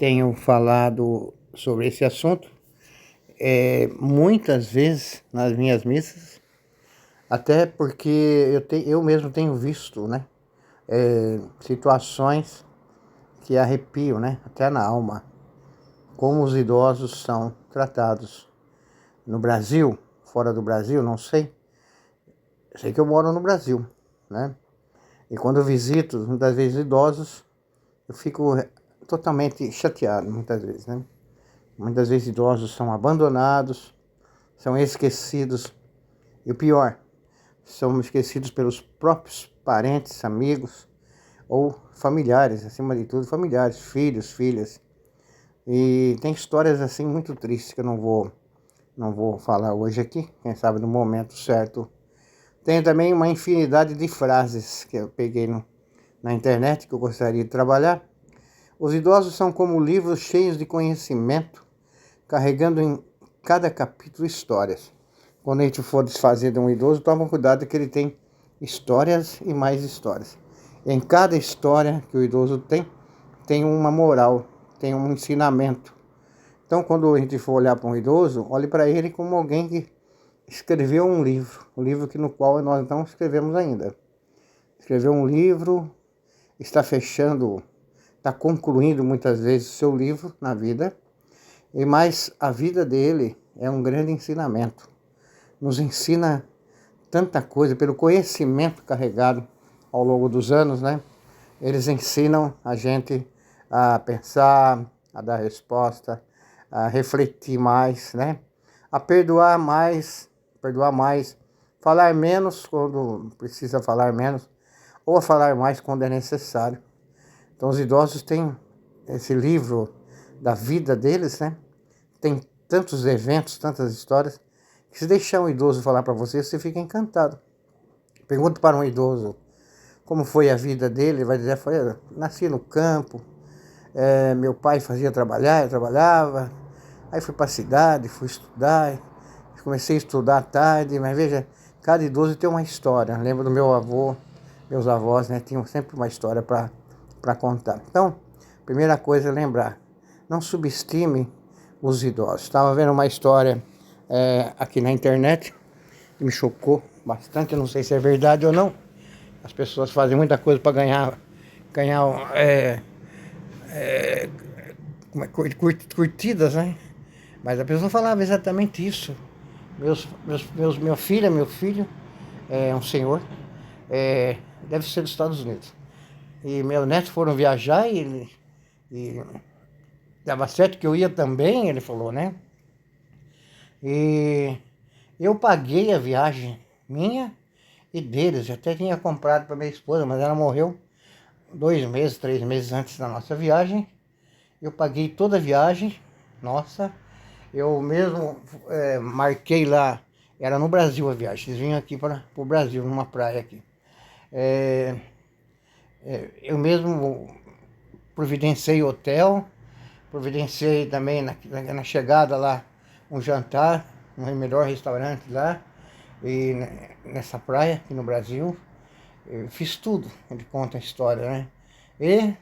tenho falado sobre esse assunto muitas vezes nas minhas missas, até porque eu mesmo tenho visto, né, situações que arrepiam, né, até na alma, como os idosos são tratados no Brasil, fora do Brasil, não sei. Sei que eu moro no Brasil, né? E quando eu visito, muitas vezes, idosos, eu fico totalmente chateado, muitas vezes, né? Muitas vezes idosos são abandonados, são esquecidos. E o pior, são esquecidos pelos próprios parentes, amigos ou familiares, acima de tudo, familiares, filhos, filhas. E tem histórias assim muito tristes que eu não vou falar hoje aqui, quem sabe no momento certo. Tem também uma infinidade de frases que eu peguei na internet que eu gostaria de trabalhar. Os idosos são como livros cheios de conhecimento, carregando em cada capítulo histórias. Quando a gente for desfazer de um idoso, toma cuidado que ele tem histórias e mais histórias. E em cada história que o idoso tem uma moral, tem um ensinamento. Então, quando a gente for olhar para um idoso, olhe para ele como alguém que escreveu um livro no qual nós não escrevemos ainda. Escreveu um livro, está fechando, está concluindo muitas vezes o seu livro na vida, mas a vida dele é um grande ensinamento. Nos ensina tanta coisa, pelo conhecimento carregado ao longo dos anos, né? Eles ensinam a gente a pensar, a dar resposta, a refletir mais, né? A perdoar mais, falar menos quando precisa falar menos, ou a falar mais quando é necessário. Então os idosos têm esse livro da vida deles, né? Tem tantos eventos, tantas histórias, que se deixar um idoso falar para você, você fica encantado. Pergunta para um idoso como foi a vida dele, ele vai dizer, nasci no campo, meu pai eu trabalhava, aí fui para a cidade, fui estudar, comecei a estudar à tarde, mas veja, cada idoso tem uma história. Lembro do meu avô, meus avós, né, tinham sempre uma história para contar. Então, primeira coisa é lembrar, não subestime os idosos. Estava vendo uma história aqui na internet que me chocou bastante, eu não sei se é verdade ou não. As pessoas fazem muita coisa para ganhar curtidas, né? Mas a pessoa falava exatamente isso. Meu filho é um senhor, deve ser dos Estados Unidos. E meus netos foram viajar e dava certo que eu ia também, ele falou, né? E eu paguei a viagem minha e deles. Eu até tinha comprado para minha esposa, mas ela morreu 2 meses, 3 meses antes da nossa viagem. Eu paguei toda a viagem, nossa. Eu mesmo marquei lá, era no Brasil a viagem, eles vinham aqui para o Brasil, numa praia aqui. Eu mesmo providenciei hotel, providenciei também na chegada lá um jantar, no melhor restaurante lá, e nessa praia aqui no Brasil. Eu fiz tudo, ele conta a história, né? E,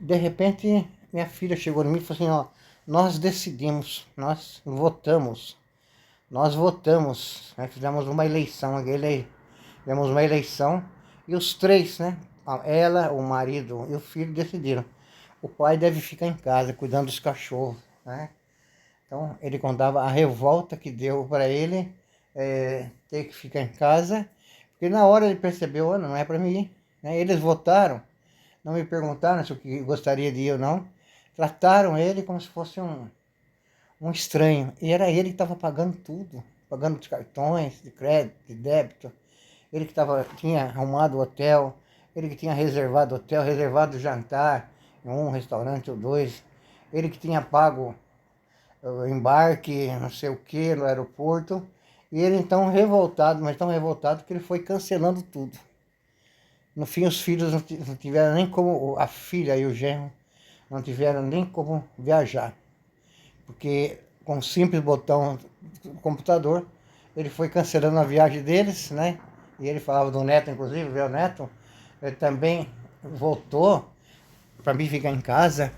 de repente, minha filha chegou em mim e falou assim, ó, nós decidimos, nós votamos, né? Fizemos uma eleição, e os três, né? Ela, o marido e o filho decidiram. O pai deve ficar em casa, cuidando dos cachorros, né? Então, ele contava a revolta que deu para ele ter que ficar em casa, porque na hora ele percebeu, não é para mim ir, né? Eles votaram, não me perguntaram se eu gostaria de ir ou não, trataram ele como se fosse um estranho, e era ele que estava pagando tudo, pagando os cartões de crédito, de débito, ele que tinha arrumado o hotel, ele que tinha reservado o hotel, reservado o jantar em um restaurante ou dois, ele que tinha pago o embarque, não sei o que, no aeroporto, e ele então revoltado, mas tão revoltado que ele foi cancelando tudo. No fim, os filhos não tiveram nem como, a filha e o genro, não tiveram nem como viajar, porque com um simples botão do computador, ele foi cancelando a viagem deles, né? E ele falava do neto, inclusive, meu neto, ele também voltou para mim ficar em casa,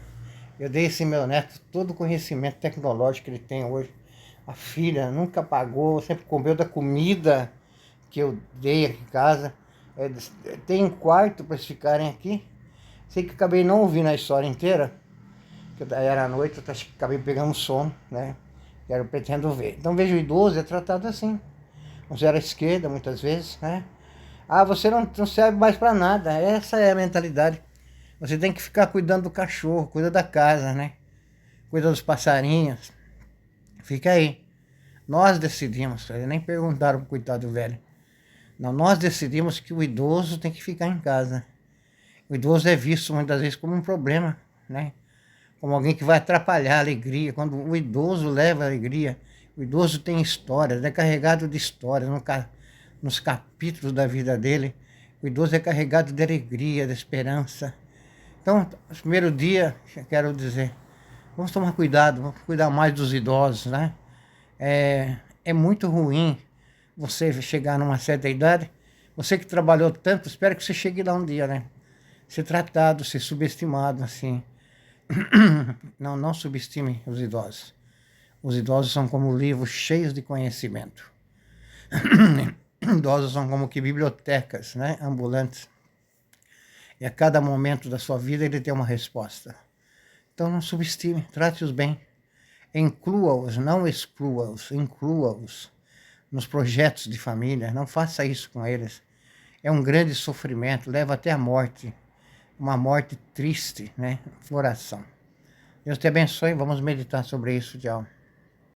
Eu dei esse meu neto todo o conhecimento tecnológico que ele tem hoje. A filha nunca pagou, sempre comeu da comida que eu dei aqui em casa. Tem um quarto para eles ficarem aqui. Sei que acabei não ouvindo a história inteira, porque era à noite, eu acabei pegando sono, né? Eu pretendo ver. Então vejo o idoso é tratado assim. Um zero à esquerda, muitas vezes, né? Ah, você não serve mais para nada. Essa é a mentalidade. Você tem que ficar cuidando do cachorro, cuida da casa, né? Cuida dos passarinhos. Fica aí. Nós decidimos, eles nem perguntaram pro coitado do velho. Não, nós decidimos que o idoso tem que ficar em casa. O idoso é visto muitas vezes como um problema, né? Como alguém que vai atrapalhar a alegria. Quando o idoso leva a alegria, o idoso tem histórias, ele é carregado de histórias nos capítulos da vida dele. O idoso é carregado de alegria, de esperança. Então, no primeiro dia, quero dizer, vamos tomar cuidado, vamos cuidar mais dos idosos, né? É muito ruim você chegar numa certa idade, você que trabalhou tanto, espero que você chegue lá um dia, né? Ser tratado, ser subestimado, assim. Não subestime os idosos. Os idosos são como livros cheios de conhecimento. Idosos são como que bibliotecas, né? Ambulantes. E a cada momento da sua vida ele tem uma resposta. Então não subestime, trate-os bem. Inclua-os, não exclua-os, inclua-os nos projetos de família. Não faça isso com eles. É um grande sofrimento, leva até a morte. Uma morte triste, né? Oração. Deus te abençoe, vamos meditar sobre isso, tchau.